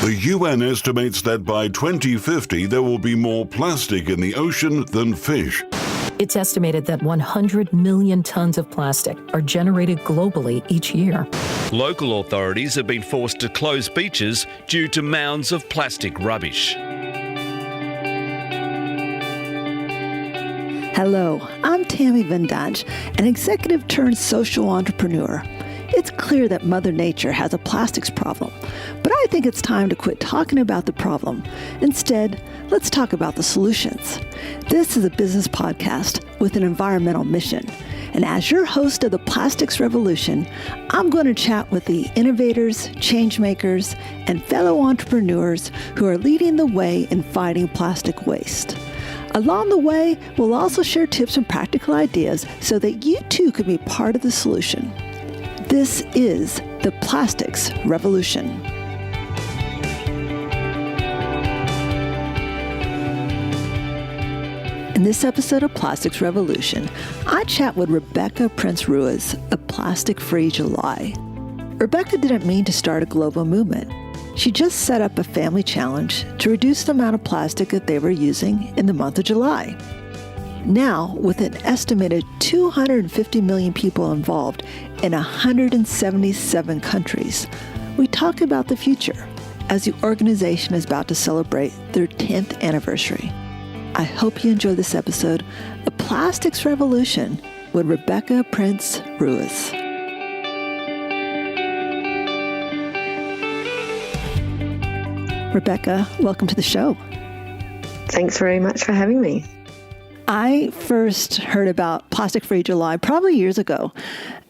The UN estimates that by 2050 there will be more plastic in the ocean than fish. It's estimated that 100 million tons of plastic are generated globally each year. Local authorities have been forced to close beaches due to mounds of plastic rubbish. Hello, I'm Tammy Ven Dange, an executive turned social entrepreneur. It's clear that Mother Nature has a plastics problem, but I think it's time to quit talking about the problem. Instead, let's talk about the solutions. This is a business podcast with an environmental mission. And as your host of the Plastics Revolution, I'm going to chat with the innovators, change makers, and fellow entrepreneurs who are leading the way in fighting plastic waste. Along the way, we'll also share tips and practical ideas so that you too can be part of the solution. This is the Plastics Revolution. In this episode of Plastics Revolution, I chat with Rebecca Prince-Ruiz of Plastic-Free July. Rebecca didn't mean to start a global movement. She just set up a family challenge to reduce the amount of plastic that they were using in the month of July. Now, with an estimated 250 million people involved in 177 countries, we talk about the future as the organization is about to celebrate their 10th anniversary. I hope you enjoy this episode of Plastics Revolution with Rebecca Prince-Ruiz. Rebecca, welcome to the show. Thanks very much for having me. I first heard about Plastic-Free July probably years ago,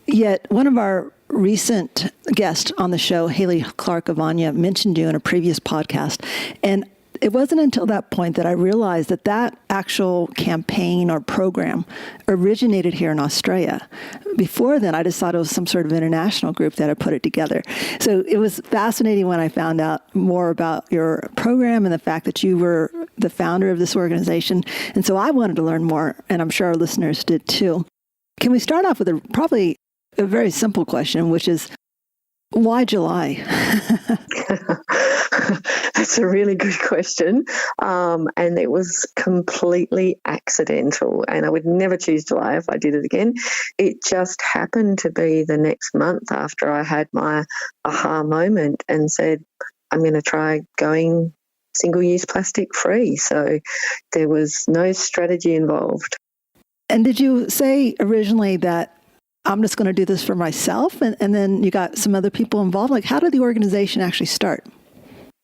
yet one of our recent guests on the show, Haley Clark-Avanya, mentioned you in a previous podcast, and it wasn't until that point that I realized that that actual campaign or program originated here in Australia. Before then, I just thought it was some sort of international group that had put it together. So it was fascinating when I found out more about your program and the fact that you were the founder of this organization. And so I wanted to learn more, and I'm sure our listeners did too. Can we start off with probably a very simple question, which is, why July? That's a really good question. And it was completely accidental. And I would never choose July if I did it again. It just happened to be the next month after I had my aha moment and said, I'm going to try going single-use plastic free. So there was no strategy involved. And did you say originally that I'm just going to do this for myself, and then you got some other people involved? Like, how did the organization actually start?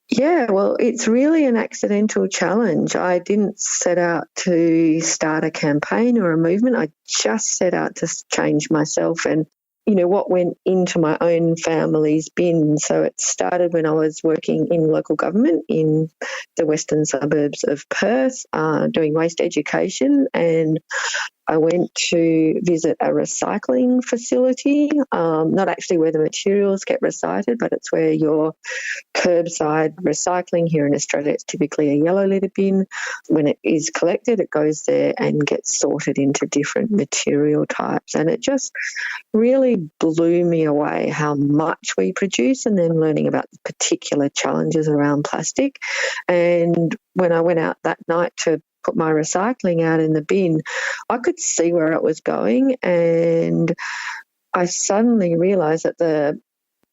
Yeah, well, it's really an accidental challenge. I didn't set out to start a campaign or a movement. I just set out to change myself and, what went into my own family's bin. So it started when I was working in local government in the western suburbs of Perth, doing waste education, and I went to visit a recycling facility, not actually where the materials get recycled, but it's where your curbside recycling. Here in Australia, it's typically a yellow litter bin. When it is collected, it goes there and gets sorted into different material types. And it just really blew me away how much we produce, and then learning about the particular challenges around plastic. And when I went out that night to put my recycling out in the bin, I could see where it was going, and I suddenly realised that the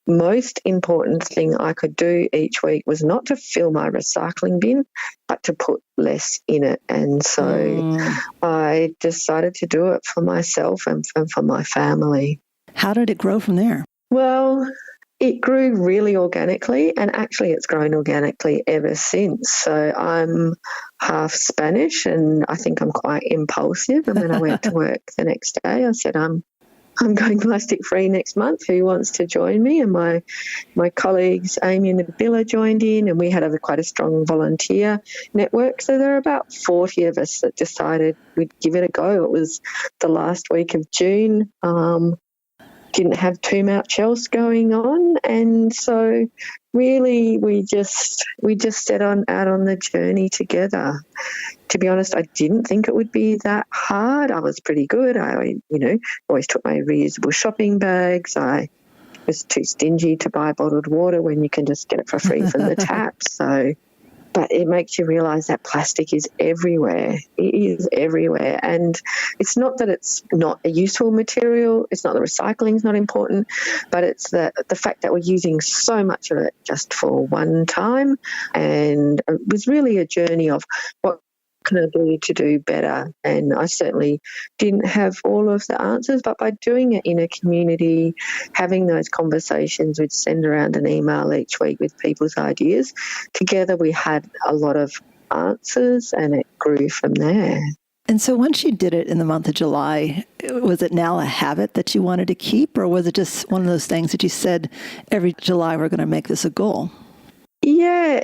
most important thing I could do each week was not to fill my recycling bin, but to put less in it. And so I decided to do it for myself and for my family. How did it grow from there? Well, it grew really organically, and actually it's grown organically ever since. So I'm half Spanish, and I think I'm quite impulsive. And when I went to work the next day, I said, I'm going plastic free next month. Who wants to join me? And my colleagues Amy and Nabila joined in, and we had quite a strong volunteer network. So there are about 40 of us that decided we'd give it a go. It was the last week of June. Didn't have too much else going on, and so really we just set out on the journey together. To be honest, I didn't think it would be that hard. I was pretty good. I always took my reusable shopping bags. I was too stingy to buy bottled water when you can just get it for free from the tap. So, but it makes you realise that plastic is everywhere. It is everywhere. And it's not that it's not a useful material. It's not that recycling is not important, but it's the fact that we're using so much of it just for one time. And it was really a journey of what can I do to do better? And I certainly didn't have all of the answers, but by doing it in a community, having those conversations, we'd send around an email each week with people's ideas. Together we had a lot of answers and it grew from there. And so once you did it in the month of July, was it now a habit that you wanted to keep, or was it just one of those things that you said every July we're going to make this a goal? Yeah,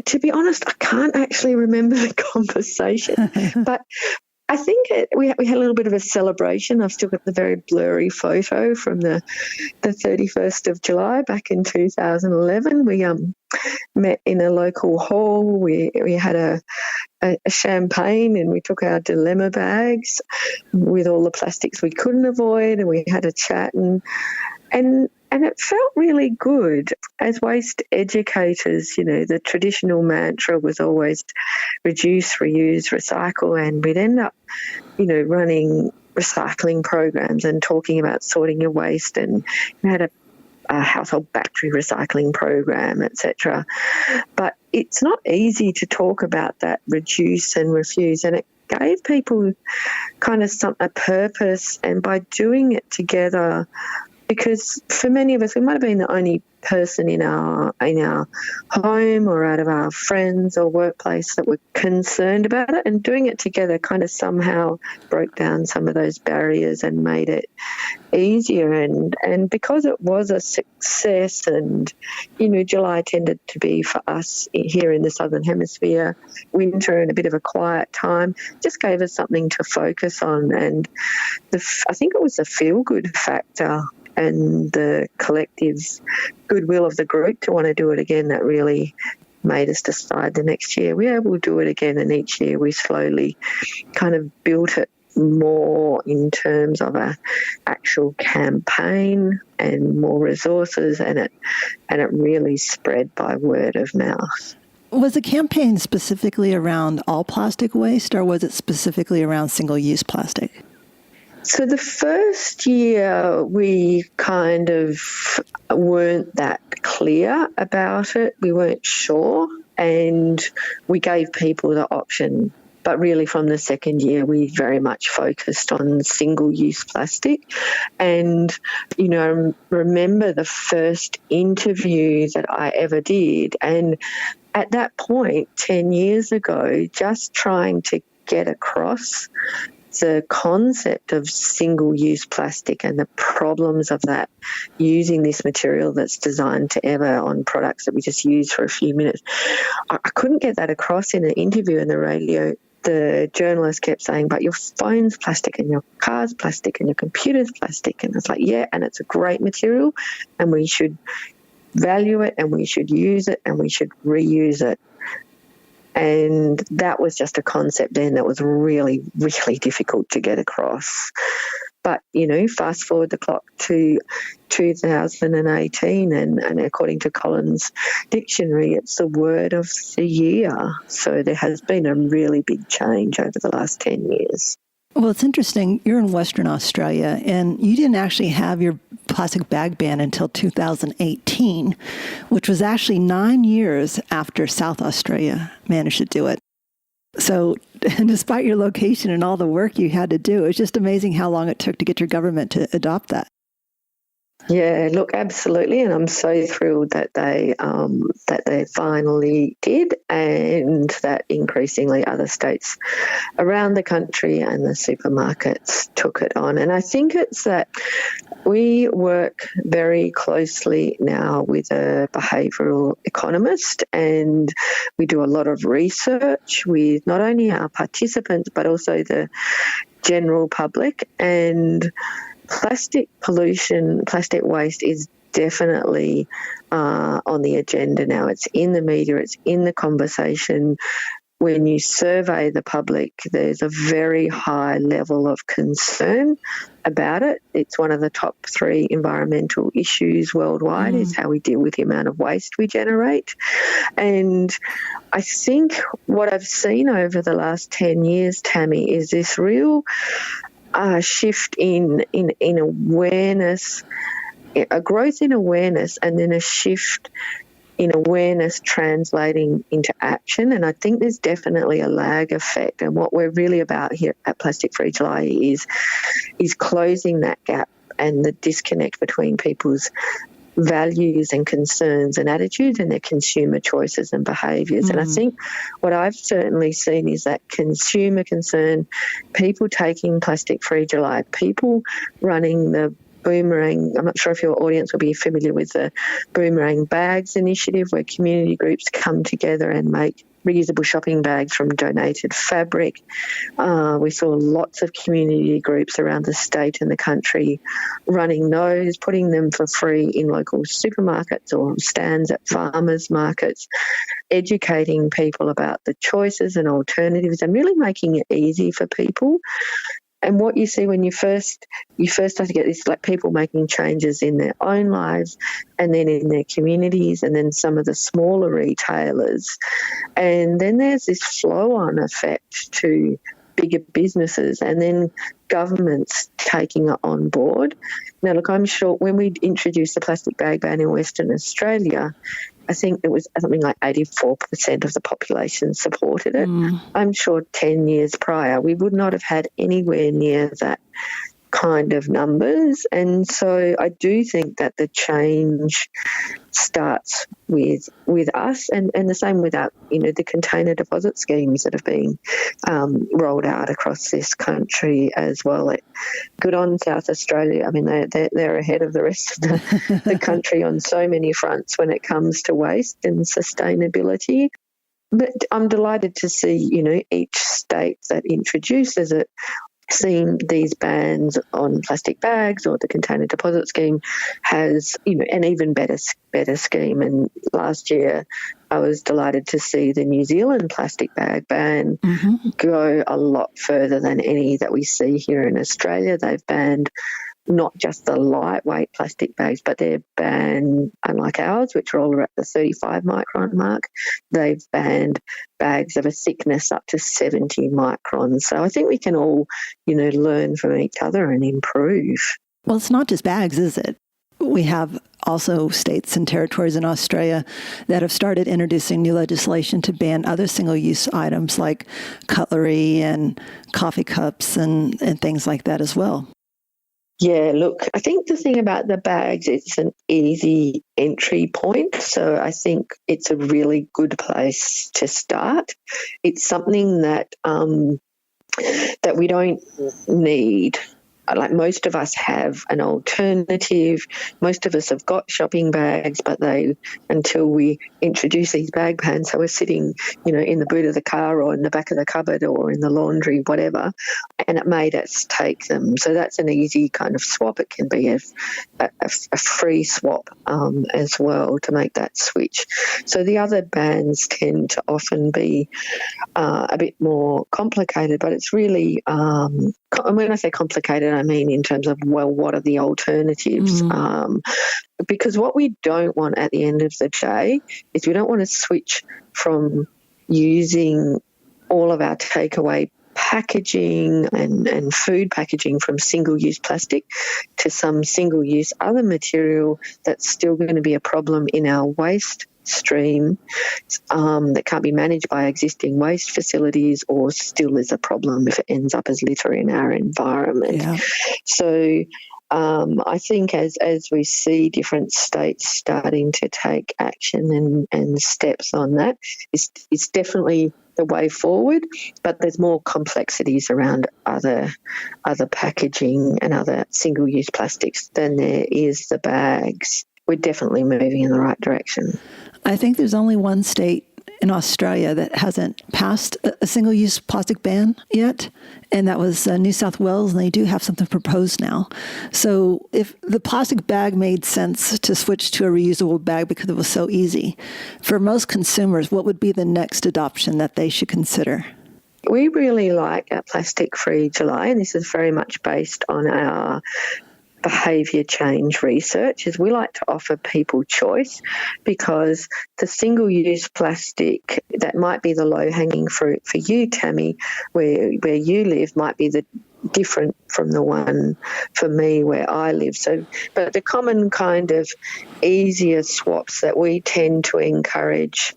to be honest, I can't actually remember the conversation, but I think we had a little bit of a celebration. I've still got the very blurry photo from the 31st of July back in 2011. We met in a local hall. We had a champagne and we took our dilemma bags with all the plastics we couldn't avoid, and we had a chat and it felt really good. As waste educators, the traditional mantra was always reduce, reuse, recycle, and we'd end up, running recycling programs and talking about sorting your waste, and we had a household battery recycling program, etc. But it's not easy to talk about that reduce and refuse, and it gave people kind of a purpose, and by doing it together, because for many of us, we might have been the only person in our home or out of our friends or workplace that were concerned about it, and doing it together kind of somehow broke down some of those barriers and made it easier. And because it was a success, and July tended to be for us here in the Southern Hemisphere winter and a bit of a quiet time, just gave us something to focus on. And I think it was the feel-good factor and the collective goodwill of the group to want to do it again that really made us decide the next year, we'll do it again. And each year we slowly kind of built it more in terms of a actual campaign and more resources, and it really spread by word of mouth. Was the campaign specifically around all plastic waste, or was it specifically around single-use plastic? So the first year we kind of weren't that clear about it. We weren't sure, and we gave people the option. But really from the second year, we very much focused on single-use plastic. And, remember the first interview that I ever did. And at that point, 10 years ago, just trying to get across the concept of single-use plastic and the problems of that, using this material that's designed to ever on products that we just use for a few minutes. I couldn't get that across in an interview in the radio. The journalist kept saying, but your phone's plastic and your car's plastic and your computer's plastic. And it's like, yeah, and it's a great material and we should value it and we should use it and we should reuse it. And that was just a concept then that was really, really difficult to get across. But, fast forward the clock to 2018 and according to Collins Dictionary, it's the word of the year. So there has been a really big change over the last 10 years. Well, it's interesting. You're in Western Australia, and you didn't actually have your plastic bag ban until 2018, which was actually 9 years after South Australia managed to do it. So despite your location and all the work you had to do, it's just amazing how long it took to get your government to adopt that. Yeah, look, absolutely, and I'm so thrilled that they finally did, and that increasingly other states around the country and the supermarkets took it on. And I think it's that we work very closely now with a behavioural economist, and we do a lot of research with not only our participants but also the general public. And plastic pollution, plastic waste is definitely on the agenda now. It's in the media, it's in the conversation. When you survey the public, there's a very high level of concern about it. It's one of the top 3 environmental issues worldwide is how we deal with the amount of waste we generate. And I think what I've seen over the last 10 years, Tammy, is this real shift in awareness, a growth in awareness, and then a shift in awareness translating into action. And I think there's definitely a lag effect. And what we're really about here at Plastic Free July is closing that gap and the disconnect between people's values and concerns and attitudes and their consumer choices and behaviours. And I think what I've certainly seen is that consumer concern, people taking Plastic Free July, people running the Boomerang. I'm not sure if your audience will be familiar with the Boomerang Bags initiative, where community groups come together and make reusable shopping bags from donated fabric. We saw lots of community groups around the state and the country running those, putting them for free in local supermarkets or stands at farmers markets, educating people about the choices and alternatives and really making it easy for people. And what you see when you first start to get this, like people making changes in their own lives and then in their communities and then some of the smaller retailers. And then there's this flow-on effect to bigger businesses and then governments taking it on board. Now, look, I'm sure when we introduced the plastic bag ban in Western Australia, I think it was something like 84% of the population supported it. I'm sure 10 years prior, we would not have had anywhere near that kind of numbers. And so I do think that the change starts with us and the same with our, the container deposit schemes that have been rolled out across this country as well. Good on South Australia. I mean, they're ahead of the rest of the country on so many fronts when it comes to waste and sustainability. But I'm delighted to see, each state that introduces it seen these bans on plastic bags or the container deposit scheme has, an even better scheme. And last year I was delighted to see the New Zealand plastic bag ban go a lot further than any that we see here in Australia. They've banned not just the lightweight plastic bags, but they've banned, unlike ours, which are all at the 35 micron mark, they've banned bags of a thickness up to 70 microns. So I think we can all, learn from each other and improve. Well, it's not just bags, is it? We have also states and territories in Australia that have started introducing new legislation to ban other single-use items like cutlery and coffee cups and things like that as well. Yeah, look, I think the thing about the bags, it's an easy entry point. So I think it's a really good place to start. It's something that that we don't need. Like most of us have an alternative. Most of us have got shopping bags, but until we introduce these bag bans, so we're sitting, in the boot of the car or in the back of the cupboard or in the laundry, whatever, and it made us take them. So that's an easy kind of swap. It can be a free swap as well to make that switch. So the other bans tend to often be a bit more complicated, but it's really, and when I say complicated, I mean in terms of, what are the alternatives? Because what we don't want at the end of the day is we don't want to switch from using all of our takeaway packaging and food packaging from single-use plastic to some single-use other material that's still going to be a problem in our waste stream that can't be managed by existing waste facilities or still is a problem if it ends up as litter in our environment. Yeah. So I think as we see different states starting to take action and steps on that, it's definitely the way forward, but there's more complexities around other packaging and other single-use plastics than there is the bags. We're definitely moving in the right direction. I think there's only one state in Australia that hasn't passed a single-use plastic ban yet, and that was New South Wales, and they do have something proposed now. So if the plastic bag made sense to switch to a reusable bag because it was so easy, for most consumers, what would be the next adoption that they should consider? We really like our plastic-free July, and this is very much based on our behaviour change research, is we like to offer people choice, because the single-use plastic that might be the low-hanging fruit for you, Tammy, where you live, might be the different from the one for me where I live. So, but the common kind of easier swaps that we tend to encourage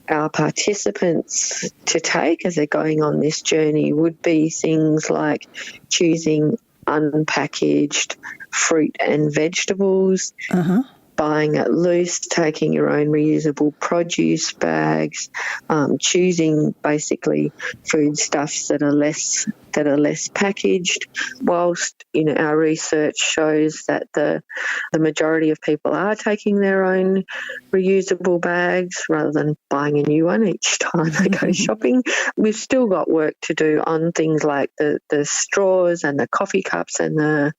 our participants to take as they're going on this journey would be things like choosing unpackaged fruit and vegetables, buying it loose, taking your own reusable produce bags, choosing basically foodstuffs that are less packaged. Whilst our research shows that the majority of people are taking their own reusable bags rather than buying a new one each time they go shopping, we've still got work to do on things like the straws and the coffee cups and the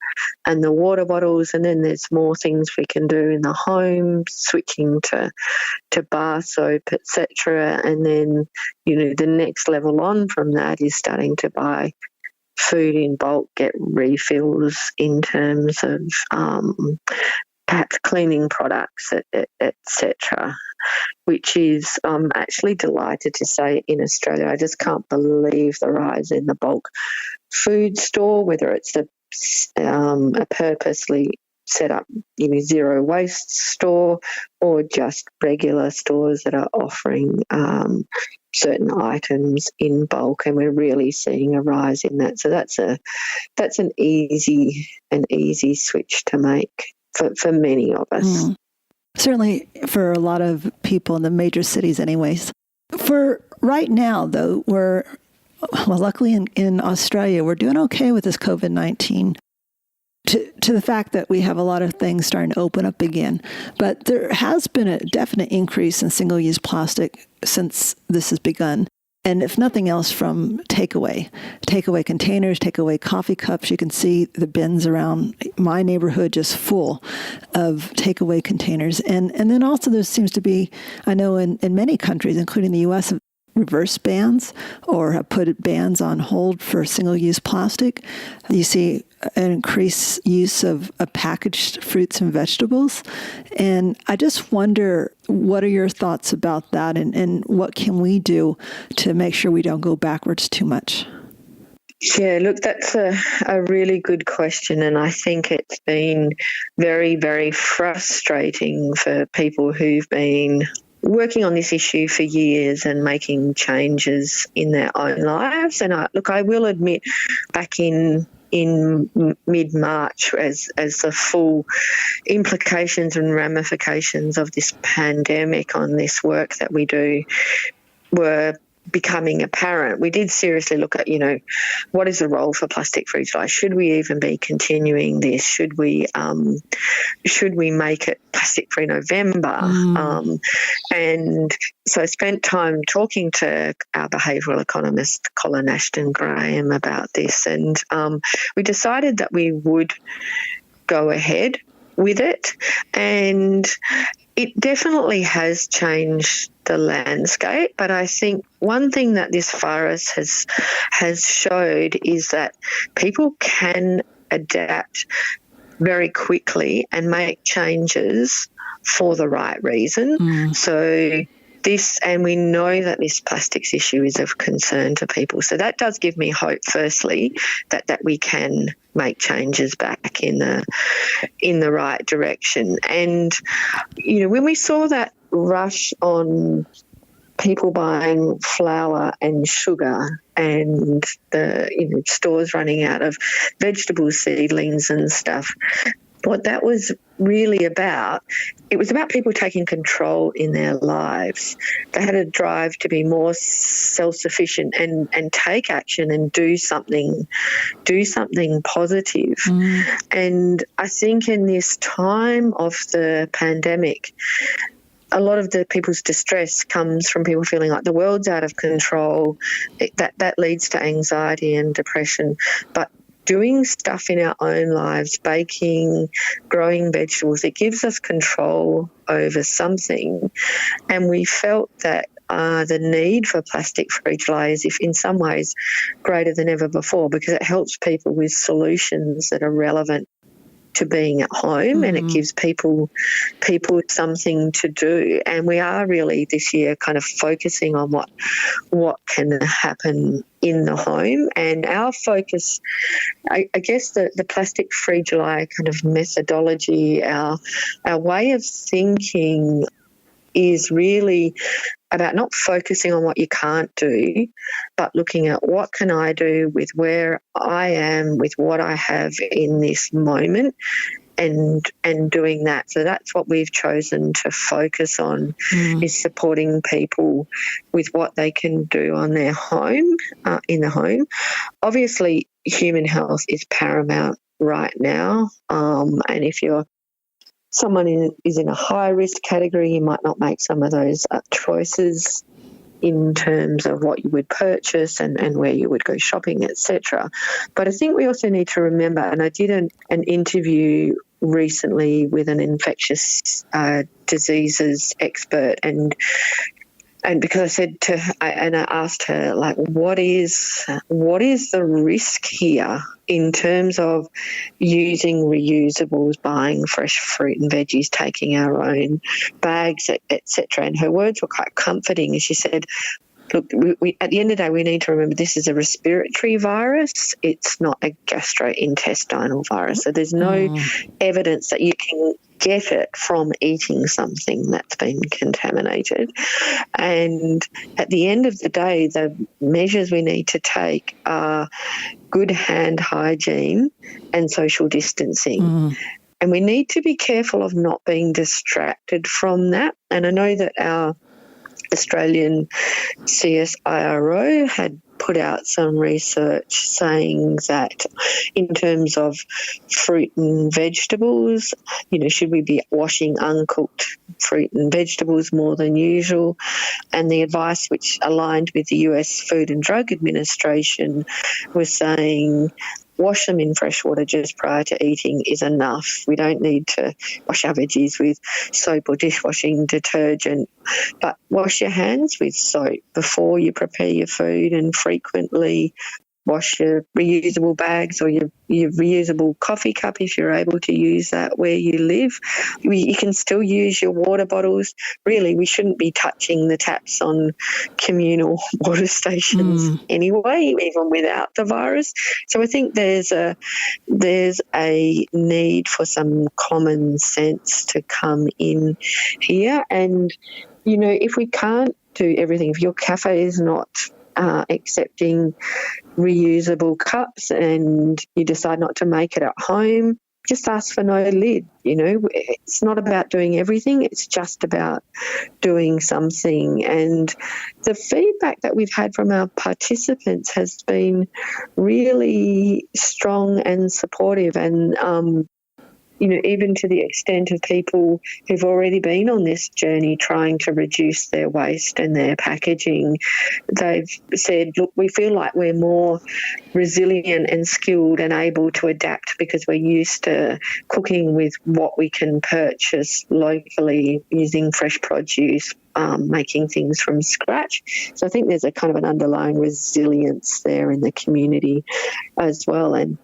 water bottles, and then there's more things we can do in the home, switching to bar soap, etc. And then the next level on from that is starting to buy food in bulk, get refills in terms of perhaps cleaning products, etc., which is actually delighted to say in Australia, I just can't believe the rise in the bulk food store, whether it's a purposely set up zero waste store or just regular stores that are offering certain items in bulk, and we're really seeing a rise in that. So that's an easy switch to make for many of us. Certainly for a lot of people in the major cities anyways. For right now, though, luckily in Australia, we're doing okay with this COVID-19. To the fact that we have a lot of things starting to open up again. But there has been a definite increase in single-use plastic since this has begun. And if nothing else, from takeaway containers, takeaway coffee cups. You can see the bins around my neighborhood just full of takeaway containers. And then also there seems to be, I know in many countries, including the U.S., reverse bans or have put bans on hold for single-use plastic. You see an increased use of packaged fruits and vegetables. And I just wonder, what are your thoughts about that, and what can we do to make sure we don't go backwards too much? Yeah, look, that's a really good question, and I think it's been very, very frustrating for people who've been working on this issue for years and making changes in their own lives. And I will admit, back in mid-March, as the full implications and ramifications of this pandemic on this work that we do were becoming apparent, we did seriously look at, what is the role for plastic-free July? Should we even be continuing this? Should we make it plastic-free November? And so I spent time talking to our behavioural economist, Colin Ashton-Graham, about this, and we decided that we would go ahead with it. And it definitely has changed the landscape, but I think one thing that this virus has showed is that people can adapt very quickly and make changes for the right reason. So and we know that this plastics issue is of concern to people. So that does give me hope, firstly, that we can make changes back in the right direction. And, when we saw that rush on people buying flour and sugar and the stores running out of vegetable seedlings and stuff, what that was really about, it was about people taking control in their lives. They had a drive to be more self-sufficient and take action and do something positive. And I think in this time of the pandemic, a lot of the people's distress comes from people feeling like the world's out of control. That leads to anxiety and depression. But doing stuff in our own lives, baking, growing vegetables, it gives us control over something. And we felt that the need for plastic-free July is, if in some ways, greater than ever before, because it helps people with solutions that are relevant to being at home, and it gives people something to do. And we are really this year kind of focusing on what can happen in the home. And our focus, I guess the plastic-free July kind of methodology, our way of thinking is really about not focusing on what you can't do, but looking at what can I do with where I am, with what I have in this moment, and doing that. So that's what we've chosen to focus on, is supporting people with what they can do on their home, in the home. Obviously, human health is paramount right now, and if you're someone is in a high-risk category, you might not make some of those choices in terms of what you would purchase and where you would go shopping, etc. But I think we also need to remember, and I did an interview recently with an infectious diseases expert, and because I said to her, and I asked her, like, what is the risk here in terms of using reusables, buying fresh fruit and veggies, taking our own bags, etc. And her words were quite comforting. And she said, look, we at the end of the day, we need to remember this is a respiratory virus. It's not a gastrointestinal virus. So there's no evidence that you can get it from eating something that's been contaminated. And at the end of the day, the measures we need to take are good hand hygiene and social distancing. And we need to be careful of not being distracted from that. And I know that our Australian CSIRO had put out some research saying that in terms of fruit and vegetables, should we be washing uncooked fruit and vegetables more than usual? And the advice, which aligned with the US Food and Drug Administration, was saying wash them in fresh water just prior to eating is enough. We don't need to wash our veggies with soap or dishwashing detergent, but wash your hands with soap before you prepare your food, and frequently wash your reusable bags or your reusable coffee cup if you're able to use that where you live. You can still use your water bottles. Really, we shouldn't be touching the taps on communal water stations anyway, even without the virus. So I think there's a need for some common sense to come in here. And, if we can't do everything, if your cafe is not accepting reusable cups and you decide not to make it at home, just ask for no lid. It's not about doing everything, it's just about doing something. And the feedback that we've had from our participants has been really strong and supportive, and even to the extent of people who've already been on this journey trying to reduce their waste and their packaging, they've said, look, we feel like we're more resilient and skilled and able to adapt because we're used to cooking with what we can purchase locally, using fresh produce, making things from scratch. So I think there's a kind of an underlying resilience there in the community as well. And,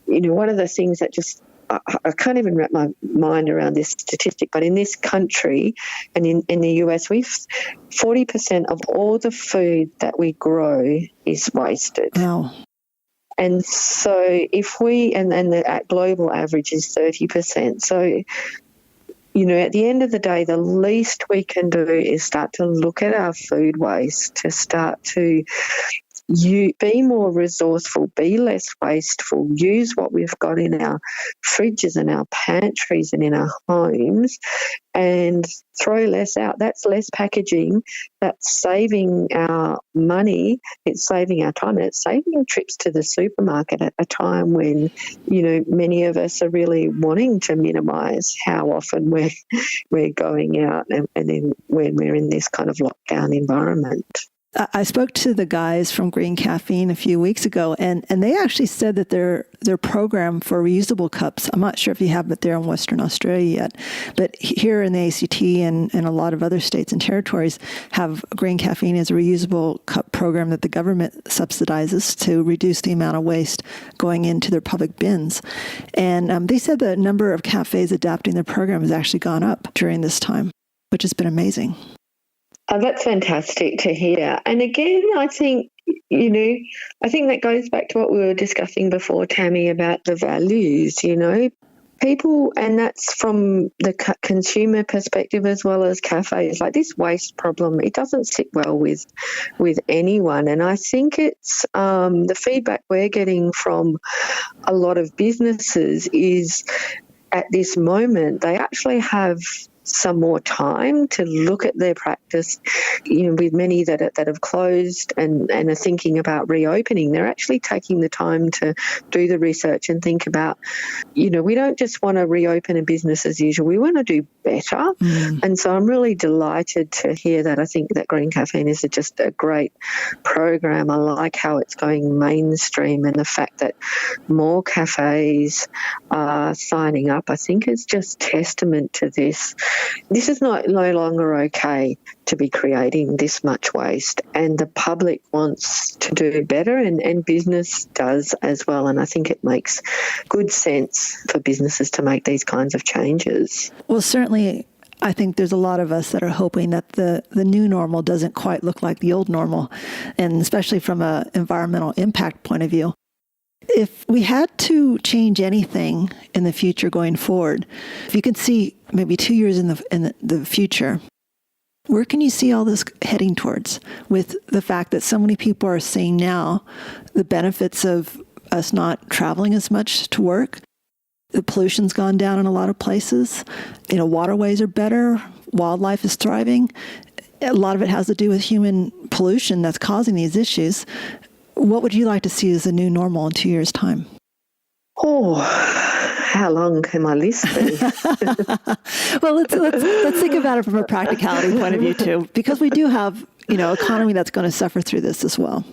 one of the things that just I can't even wrap my mind around this statistic, but in this country and in the US, 40% of all the food that we grow is wasted. Wow. And so if and the global average is 30%. So, at the end of the day, the least we can do is start to look at our food waste, to start to be more resourceful, be less wasteful, use what we've got in our fridges and our pantries and in our homes, and throw less out. That's less packaging, that's saving our money, it's saving our time, and it's saving trips to the supermarket at a time when, many of us are really wanting to minimise how often we're going out and then when we're in this kind of lockdown environment. I spoke to the guys from Green Caffeine a few weeks ago, and they actually said that their program for reusable cups, I'm not sure if you have it there in Western Australia yet, but here in the ACT and a lot of other states and territories have Green Caffeine as a reusable cup program that the government subsidizes to reduce the amount of waste going into their public bins. And they said the number of cafes adapting their program has actually gone up during this time, which has been amazing. Oh, that's fantastic to hear. And again, I think that goes back to what we were discussing before, Tammy, about the values, people, and that's from the consumer perspective as well as cafes. Like this waste problem, it doesn't sit well with anyone. And I think it's the feedback we're getting from a lot of businesses is at this moment, they actually have some more time to look at their practice. With many that have closed and are thinking about reopening, they're actually taking the time to do the research and think about, we don't just want to reopen a business as usual. We want to do better. And so I'm really delighted to hear that. I think that Green Caffeine is just a great program. I like how it's going mainstream, and the fact that more cafes are signing up, I think, is just testament to this. This is no longer okay to be creating this much waste, and the public wants to do better, and business does as well. And I think it makes good sense for businesses to make these kinds of changes. Well, certainly, I think there's a lot of us that are hoping that the new normal doesn't quite look like the old normal, and especially from an environmental impact point of view. If we had to change anything in the future going forward, if you could see maybe 2 years in the future, where can you see all this heading towards, with the fact that so many people are seeing now the benefits of us not traveling as much to work? The pollution's gone down in a lot of places. Waterways are better. Wildlife is thriving. A lot of it has to do with human pollution that's causing these issues. What would you like to see as a new normal in 2 years' time? Oh, how long can my list be? Well, let's think about it from a practicality point of view too, because we do have economy that's going to suffer through this as well.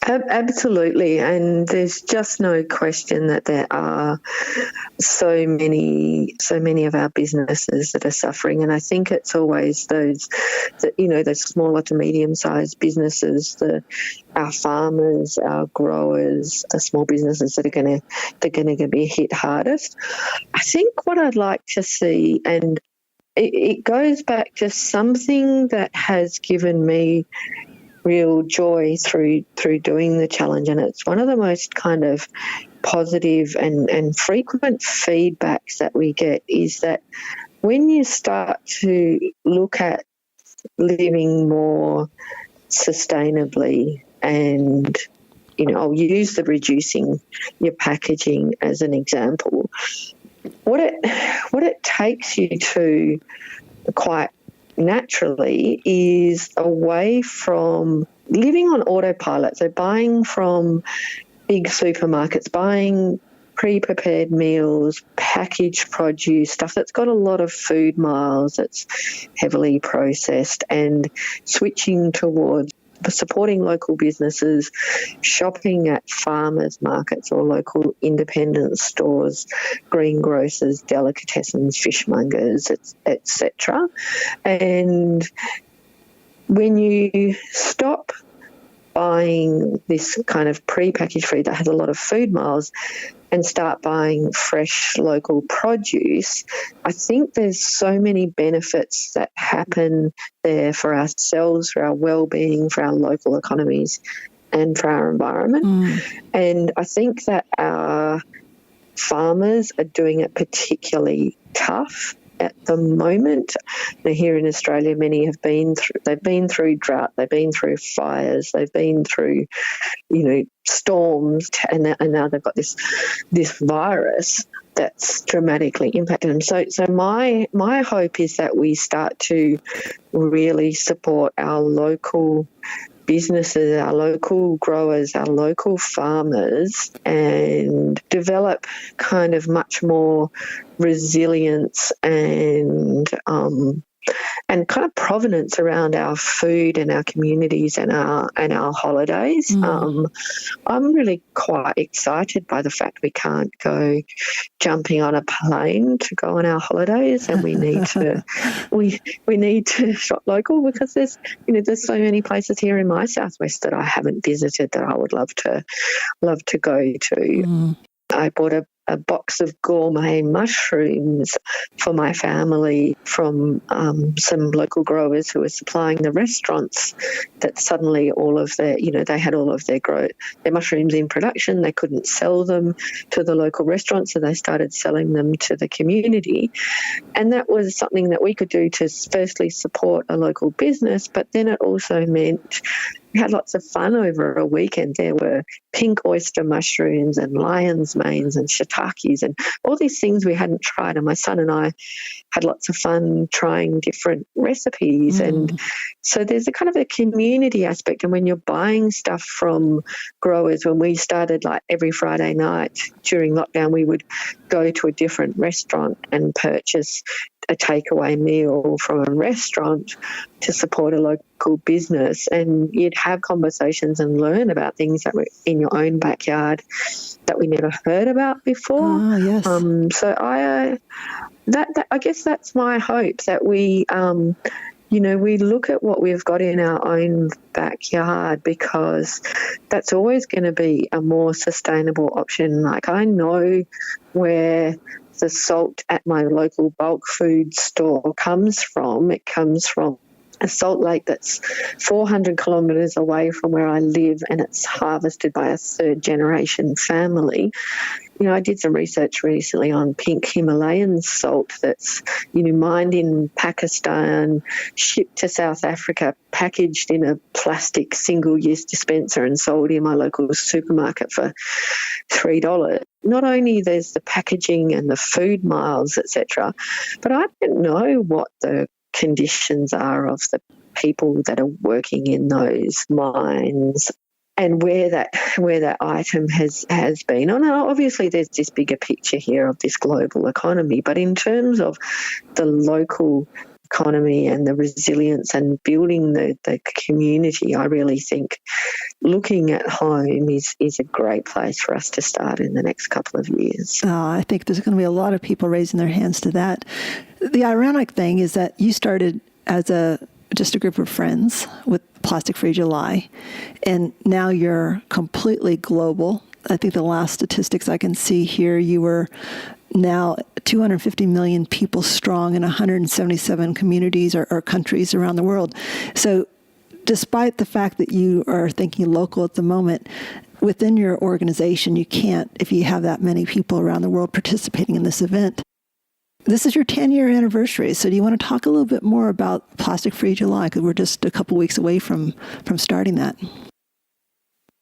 Absolutely, and there's just no question that there are so many of our businesses that are suffering, and I think it's always those smaller to medium-sized businesses, our farmers, our growers, the small businesses that are going to be hit hardest. I think what I'd like to see, and it goes back to something that has given me real joy through doing the challenge, and it's one of the most kind of positive and frequent feedbacks that we get is that when you start to look at living more sustainably, and I'll use the reducing your packaging as an example, what it takes you to quite naturally is away from living on autopilot. So buying from big supermarkets, buying pre-prepared meals, packaged produce, stuff that's got a lot of food miles, that's heavily processed, and switching towards supporting local businesses, shopping at farmers markets or local independent stores, greengrocers, delicatessens, fishmongers, etc. And when you stop buying this kind of pre-packaged food that has a lot of food miles and start buying fresh local produce, I think there's so many benefits that happen there for ourselves, for our well-being, for our local economies and for our environment. And I think that our farmers are doing it particularly tough at the moment. Now, here in Australia, many have been through drought, they've been through fires, they've been through, storms, and now they've got this virus that's dramatically impacted them. So my hope is that we start to really support our local businesses, our local growers, our local farmers, and develop kind of much more resilience and and kind of provenance around our food and our communities and our holidays. I'm really quite excited by the fact we can't go jumping on a plane to go on our holidays, and we need to we need to shop local, because there's so many places here in my southwest that I haven't visited that I would love to go to. I bought a box of gourmet mushrooms for my family from some local growers who were supplying the restaurants, that suddenly all of their, they had all of their mushrooms in production. They couldn't sell them to the local restaurants, so they started selling them to the community. And that was something that we could do to firstly support a local business, but then it also meant we had lots of fun over a weekend. There were pink oyster mushrooms and lion's manes and shiitakes and all these things we hadn't tried. And my son and I had lots of fun trying different recipes. And so there's a kind of a community aspect. And when you're buying stuff from growers, when we started, like every Friday night during lockdown, we would go to a different restaurant and purchase a takeaway meal from a restaurant to support a local business, and you'd have conversations and learn about things that were in your own backyard that we never heard about before. Yes. So I guess that's my hope, that we we look at what we've got in our own backyard, because that's always going to be a more sustainable option. Like, I know where the salt at my local bulk food store comes from. It comes from a salt lake that's 400 kilometres away from where I live, and it's harvested by a third-generation family. I did some research recently on pink Himalayan salt that's, mined in Pakistan, shipped to South Africa, packaged in a plastic single-use dispenser and sold in my local supermarket for $3. Not only there's the packaging and the food miles, etc., but I don't know what the conditions are of the people that are working in those mines, and where that item has been. Oh, no, obviously there's this bigger picture here of this global economy, but in terms of the local economy and the resilience and building the community, I really think looking at home is a great place for us to start in the next couple of years. I think there's going to be a lot of people raising their hands to that. The ironic thing is that you started as just a group of friends with Plastic Free July, and now you're completely global. I think the last statistics I can see here, you were now 250 million people strong in 177 communities or countries around the world. So despite the fact that you are thinking local at the moment, within your organization, you can't, if you have that many people around the world participating in this event. This is your 10-year anniversary, so do you want to talk a little bit more about Plastic Free July, because we're just a couple weeks away from starting that?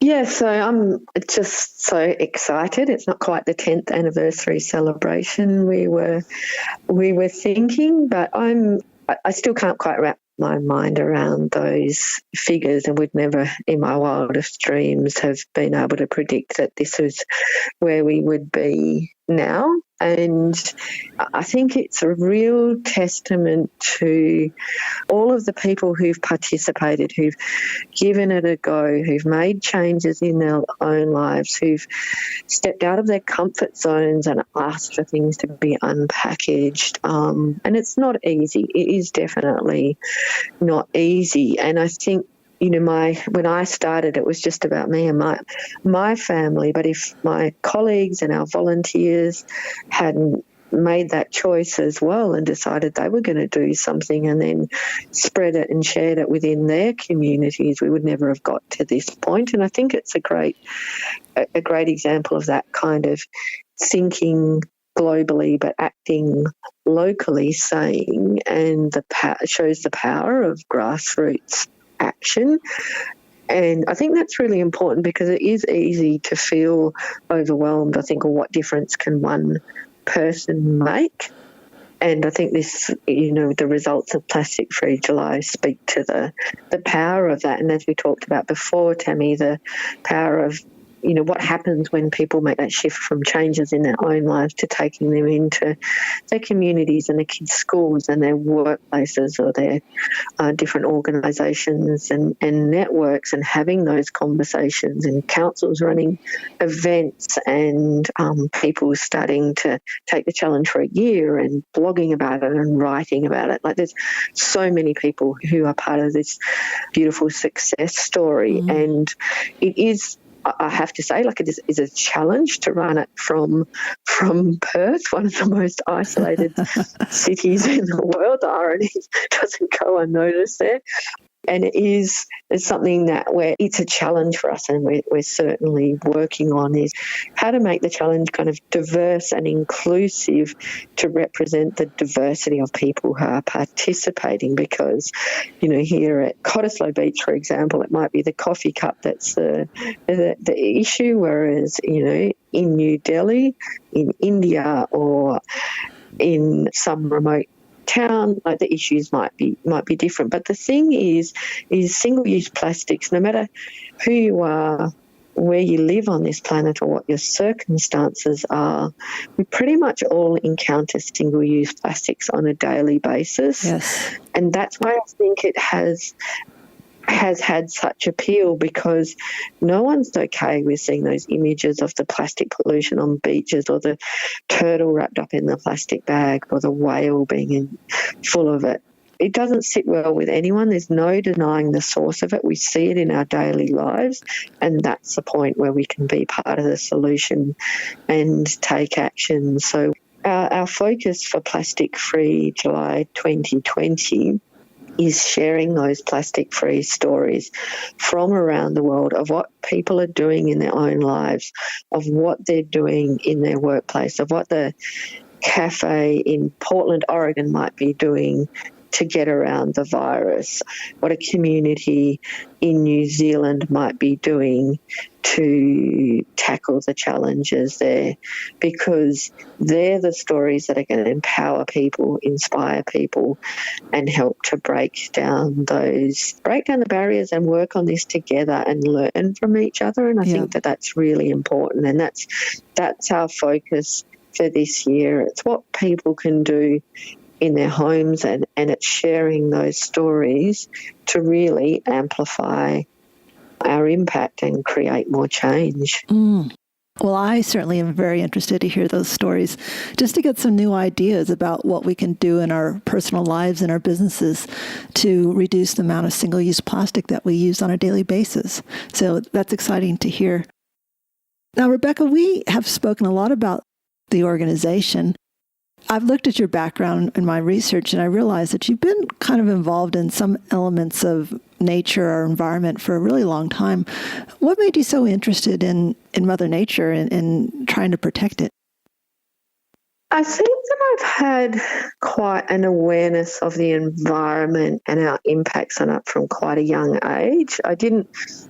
Yeah, so I'm just so excited. It's not quite the 10th anniversary celebration we were thinking, but I still can't quite wrap my mind around those figures, and would never in my wildest dreams have been able to predict that this was where we would be now. And I think it's a real testament to all of the people who've participated, who've given it a go, who've made changes in their own lives, who've stepped out of their comfort zones and asked for things to be unpackaged. And it's not easy. It is definitely not easy. And I think, when I started, it was just about me and my family. But if my colleagues and our volunteers hadn't made that choice as well and decided they were going to do something and then spread it and shared it within their communities, we would never have got to this point. And I think it's a great example of that kind of thinking globally but acting locally saying, and shows the power of grassroots action. And I think that's really important, because it is easy to feel overwhelmed. I think, what difference can one person make? And I think this, the results of Plastic Free July speak to the power of that. And as we talked about before, Tammy, the power of what happens when people make that shift from changes in their own lives to taking them into their communities and their kids' schools and their workplaces or their different organisations and networks, and having those conversations, and councils running events, and people starting to take the challenge for a year and blogging about it and writing about it. Like, there's so many people who are part of this beautiful success story, and it is, I have to say, like, it is a challenge to run it from Perth, one of the most isolated cities in the world. The irony doesn't go unnoticed there. And it's something that it's a challenge for us, and we're certainly working on, is how to make the challenge kind of diverse and inclusive to represent the diversity of people who are participating. Because, here at Cottesloe Beach, for example, it might be the coffee cup that's the issue, whereas, in New Delhi, in India, or in some remote town, like, the issues might be different. But the thing is single-use plastics, no matter who you are, where you live on this planet, or what your circumstances are, we pretty much all encounter single-use plastics on a daily basis. Yes. And that's why I think it has had such appeal, because no one's okay with seeing those images of the plastic pollution on beaches, or the turtle wrapped up in the plastic bag, or the whale being full of it. It doesn't sit well with anyone. There's no denying the source of it. We see it in our daily lives, and that's the point where we can be part of the solution and take action. So our focus for Plastic Free July 2020 is sharing those plastic-free stories from around the world of what people are doing in their own lives, of what they're doing in their workplace, of what the cafe in Portland, Oregon might be doing to get around the virus, what a community in New Zealand might be doing to tackle the challenges there, because they're the stories that are going to empower people, inspire people, and help to break down the barriers and work on this together and learn from each other. And I think that that's really important, and that's our focus for this year. It's what people can do in their homes, and it's sharing those stories to really amplify our impact and create more change. Well, I certainly am very interested to hear those stories, just to get some new ideas about what we can do in our personal lives and our businesses to reduce the amount of single-use plastic that we use on a daily basis. So that's exciting to hear. Now, Rebecca, we have spoken a lot about the organization. I've looked at your background in my research, and I realized that you've been kind of involved in some elements of nature or environment for a really long time. What made you so interested in Mother Nature and trying to protect it? I think that I've had quite an awareness of the environment and our impacts on it from quite a young age. I didn't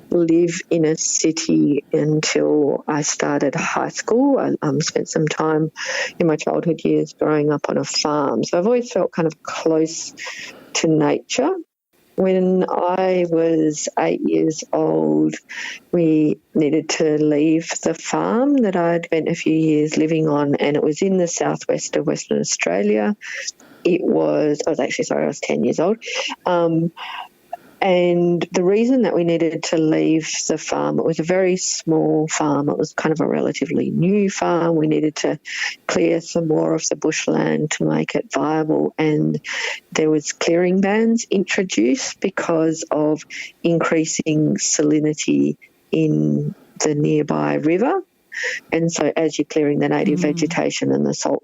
live in a city until I started high school. I spent some time in my childhood years growing up on a farm. So I've always felt kind of close to nature. When I was 8 years old, we needed to leave the farm that I'd spent a few years living on, and it was in the southwest of Western Australia. I was 10 years old. And the reason that we needed to leave the farm, it was a very small farm. It was kind of a relatively new farm. We needed to clear some more of the bushland to make it viable. And there was clearing bans introduced because of increasing salinity in the nearby river. And so as you're clearing the native vegetation, and the salt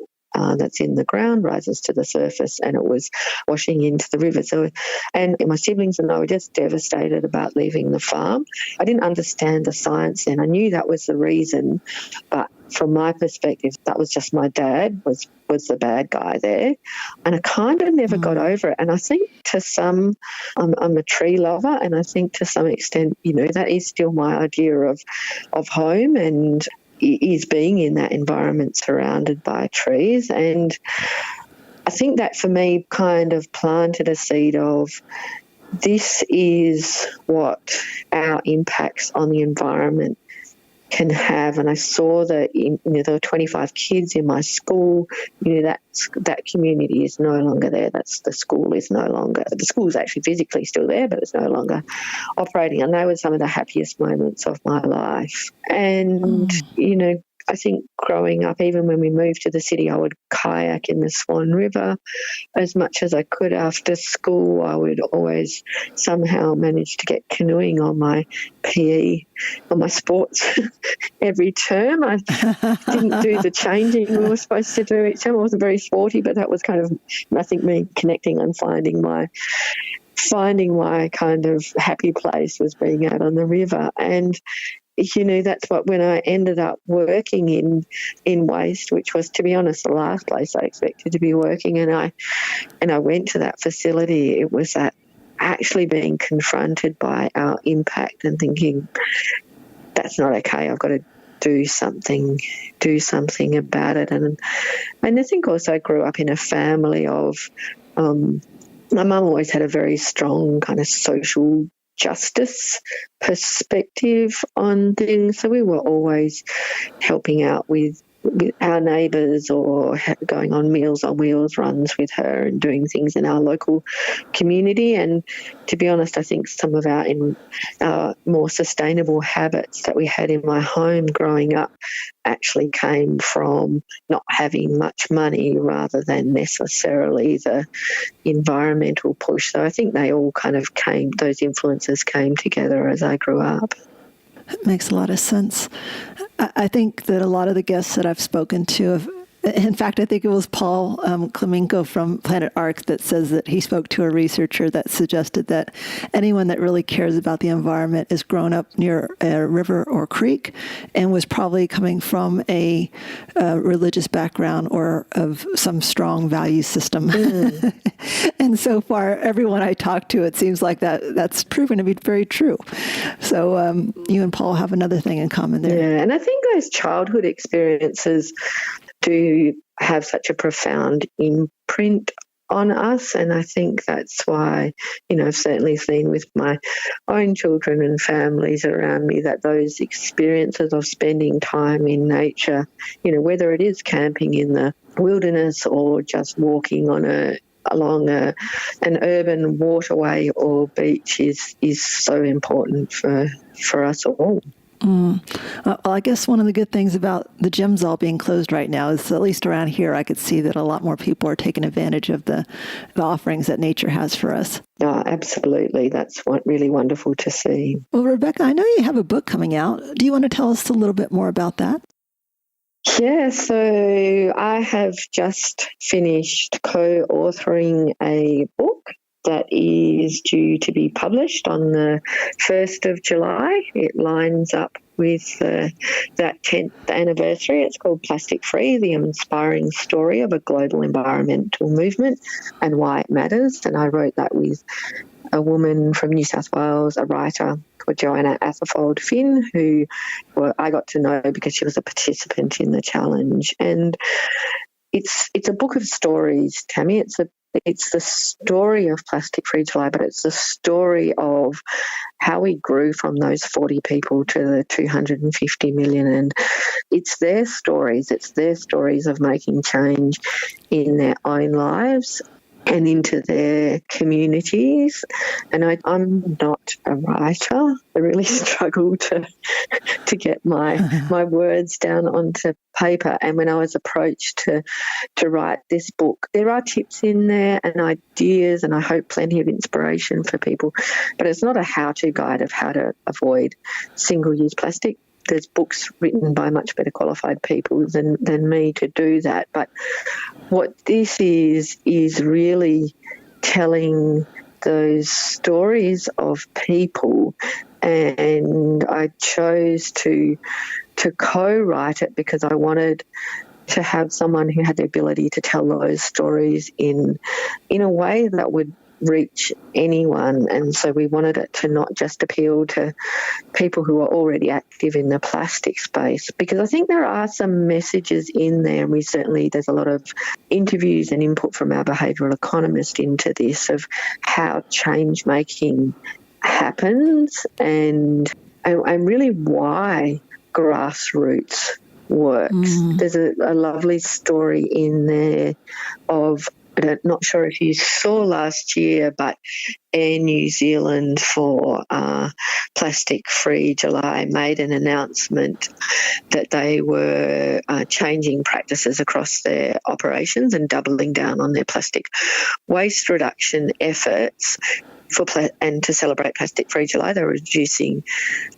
that's in the ground rises to the surface, and it was washing into the river. So, and my siblings and I were just devastated about leaving the farm. I didn't understand the science then. I knew that was the reason, but from my perspective, that was just my dad was the bad guy there. And I kind of never got over it. And I think to some, I'm a tree lover, and I think to some extent, that is still my idea of home, and is being in that environment surrounded by trees. And I think that for me kind of planted a seed of, this is what our impacts on the environment can have. And I saw that there were 25 kids in my school. That community is no longer there. The school is actually physically still there, but it's no longer operating. And they were some of the happiest moments of my life. And, I think growing up, even when we moved to the city, I would kayak in the Swan River as much as I could after school. I would always somehow manage to get canoeing on my PE, on my sports every term. I didn't do the changing we were supposed to do each term. I wasn't very sporty, but that was kind of, I think, me connecting and finding my kind of happy place was being out on the river. And that's when I ended up working in waste, which was, to be honest, the last place I expected to be working. And I went to that facility. It was that actually being confronted by our impact and thinking, that's not okay. I've got to do something about it. And I think also I grew up in a family of, my mum always had a very strong kind of social justice perspective on things. So we were always helping out with our neighbours or going on Meals on Wheels runs with her and doing things in our local community. And to be honest, I think some of our more sustainable habits that we had in my home growing up actually came from not having much money rather than necessarily the environmental push. So I think they all kind of those influences came together as I grew up. That makes a lot of sense. I think that a lot of the guests that I've spoken to in fact, I think it was Paul Klemenko from Planet Ark that says that he spoke to a researcher that suggested that anyone that really cares about the environment is grown up near a river or creek and was probably coming from a religious background or of some strong value system. And so far, everyone I talk to, it seems like that's proven to be very true. So you and Paul have another thing in common there. Yeah, and I think those childhood experiences do have such a profound imprint on us, and I think that's why, I've certainly seen with my own children and families around me that those experiences of spending time in nature, whether it is camping in the wilderness or just walking along an urban waterway or beach is so important for us all. Well, I guess one of the good things about the gyms all being closed right now is, at least around here, I could see that a lot more people are taking advantage of the offerings that nature has for us. Oh, absolutely. That's really wonderful to see. Well, Rebecca, I know you have a book coming out. Do you want to tell us a little bit more about that? Yeah, so I have just finished co-authoring a book that is due to be published on the 1st of July. It lines up with that 10th anniversary. It's called Plastic Free, the inspiring story of a global environmental movement and why it matters. And I wrote that with a woman from New South Wales, a writer called Joanna Atherfold Finn, who I got to know because she was a participant in the challenge. And it's a book of stories, Tammy. It's the story of Plastic Free July, but it's the story of how we grew from those 40 people to the 250 million. And it's their stories. It's their stories of making change in their own lives and into their communities. And I'm not a writer. I really struggle to get my words down onto paper. And when I was approached to write this book, there are tips in there and ideas, and I hope plenty of inspiration for people. But it's not a how-to guide of how to avoid single-use plastic. There's books written by much better qualified people than me to do that. But what this is really telling those stories of people, and I chose to co-write it because I wanted to have someone who had the ability to tell those stories in a way that would reach anyone. And so we wanted it to not just appeal to people who are already active in the plastic space, because I think there are some messages in there, and there's a lot of interviews and input from our behavioural economist into this of how change making happens and really why grassroots works. There's a lovely story in there of, I'm not sure if you saw last year, but Air New Zealand for Plastic Free July made an announcement that they were changing practices across their operations and doubling down on their plastic waste reduction efforts. And to celebrate Plastic Free July, they were reducing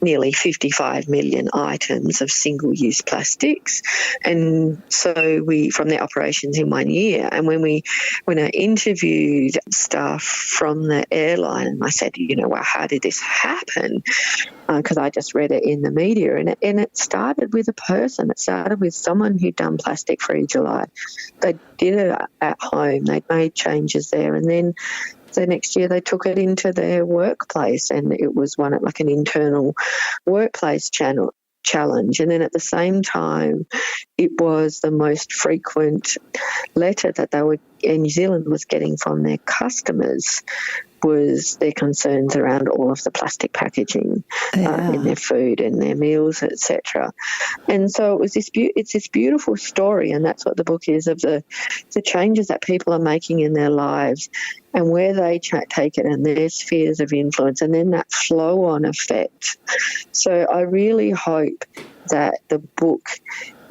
nearly 55 million items of single-use plastics. And so from their operations in 1 year. And when I interviewed staff from the airline, I said, well, how did this happen? Because I just read it in the media. And it started with a person. It started with someone who'd done Plastic Free July. They did it at home. They'd made changes there. And then the next year they took it into their workplace, and it was like an internal workplace challenge. And then at the same time, it was the most frequent letter that Air New Zealand was getting from their customers was their concerns around all of the plastic packaging in their food and their meals, etc. And so it was it's this beautiful story, and that's what the book is, of the changes that people are making in their lives and where they take it and their spheres of influence, and then that flow-on effect. So I really hope that the book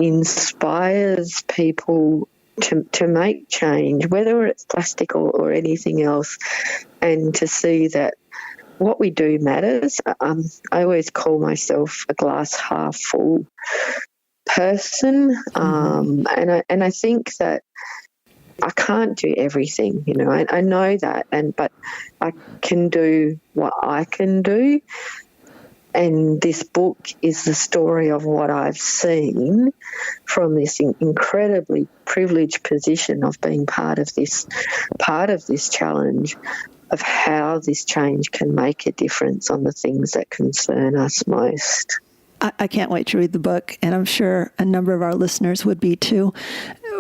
inspires people to make change, whether it's plastic or anything else, and to see that what we do matters. I always call myself a glass half full person, and I think that I can't do everything. I know that, but I can do what I can do. And this book is the story of what I've seen from this incredibly privileged position of being part of this challenge, of how this change can make a difference on the things that concern us most. I can't wait to read the book, and I'm sure a number of our listeners would be too.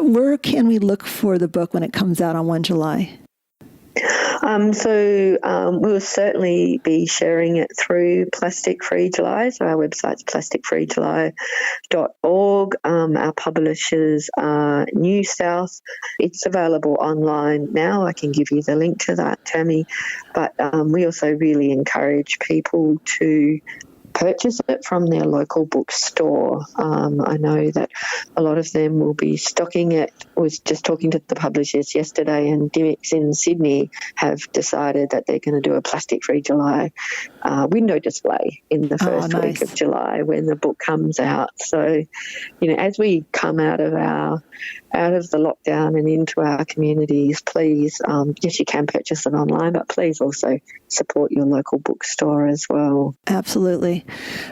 Where can we look for the book when it comes out on 1 July? We'll certainly be sharing it through Plastic Free July. So our website's plasticfreejuly.org. Our publishers are New South. It's available online now. I can give you the link to that, Tammy. But we also really encourage people to purchase it from their local bookstore. I know that a lot of them will be stocking it. I was just talking to the publishers yesterday, and Dimmicks in Sydney have decided that they're going to do a Plastic Free July window display in the first week of July when the book comes out. So, as we come out of the lockdown and into our communities, please, yes, you can purchase it online, but please also support your local bookstore as well. Absolutely.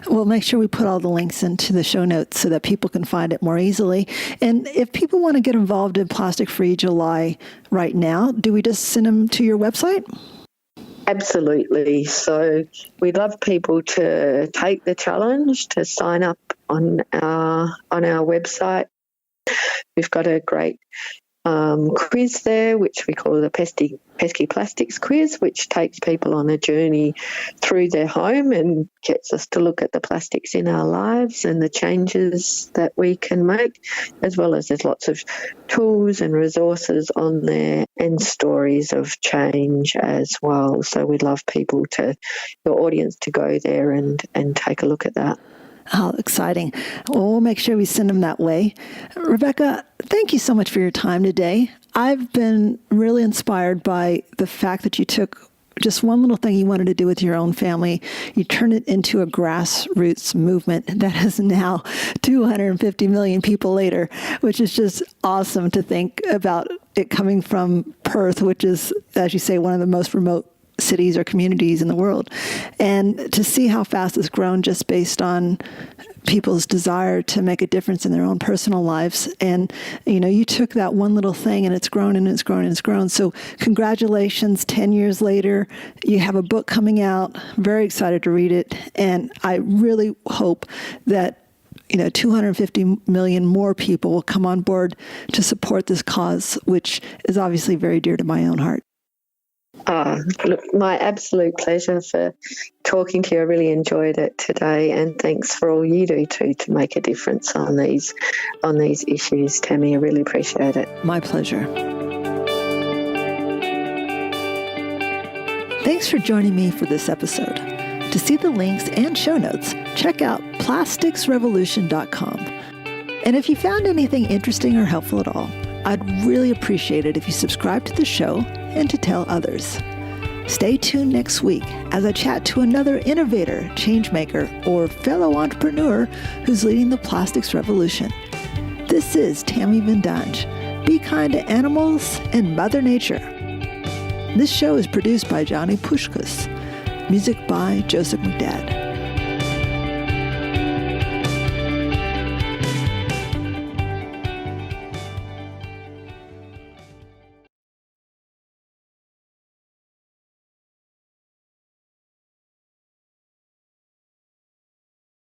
We'll make sure we put all the links into the show notes so that people can find it more easily. And if people want to get involved in Plastic Free July right now, do we just send them to your website? Absolutely. So we'd love people to take the challenge, to sign up on our website. We've got a great quiz there, which we call the Pesky Plastics Quiz, which takes people on a journey through their home and gets us to look at the plastics in our lives and the changes that we can make, as well as there's lots of tools and resources on there and stories of change as well. So we'd love people your audience to go there and take a look at that. Oh, exciting. Well, we'll make sure we send them that way. Rebecca, thank you so much for your time today. I've been really inspired by the fact that you took just one little thing you wanted to do with your own family. You turned it into a grassroots movement that is now 250 million people later, which is just awesome to think about it coming from Perth, which is, as you say, one of the most remote cities or communities in the world, and to see how fast it's grown just based on people's desire to make a difference in their own personal lives. And, you took that one little thing and it's grown and it's grown and it's grown. So congratulations, 10 years later, you have a book coming out. Very excited to read it. And I really hope that 250 million more people will come on board to support this cause, which is obviously very dear to my own heart. Look, my absolute pleasure for talking to you. I really enjoyed it today, and thanks for all you do too to make a difference on these issues, Tammy. I really appreciate it. My pleasure. Thanks for joining me for this episode. To see the links and show notes, check out plasticsrevolution.com. And if you found anything interesting or helpful at all, I'd really appreciate it if you subscribe to the show and to tell others. Stay tuned next week as I chat to another innovator, changemaker, or fellow entrepreneur who's leading the plastics revolution. This is Tammy Ven Dange. Be kind to animals and Mother Nature. This show is produced by Jonny Puskas. Music by Joseph McDad.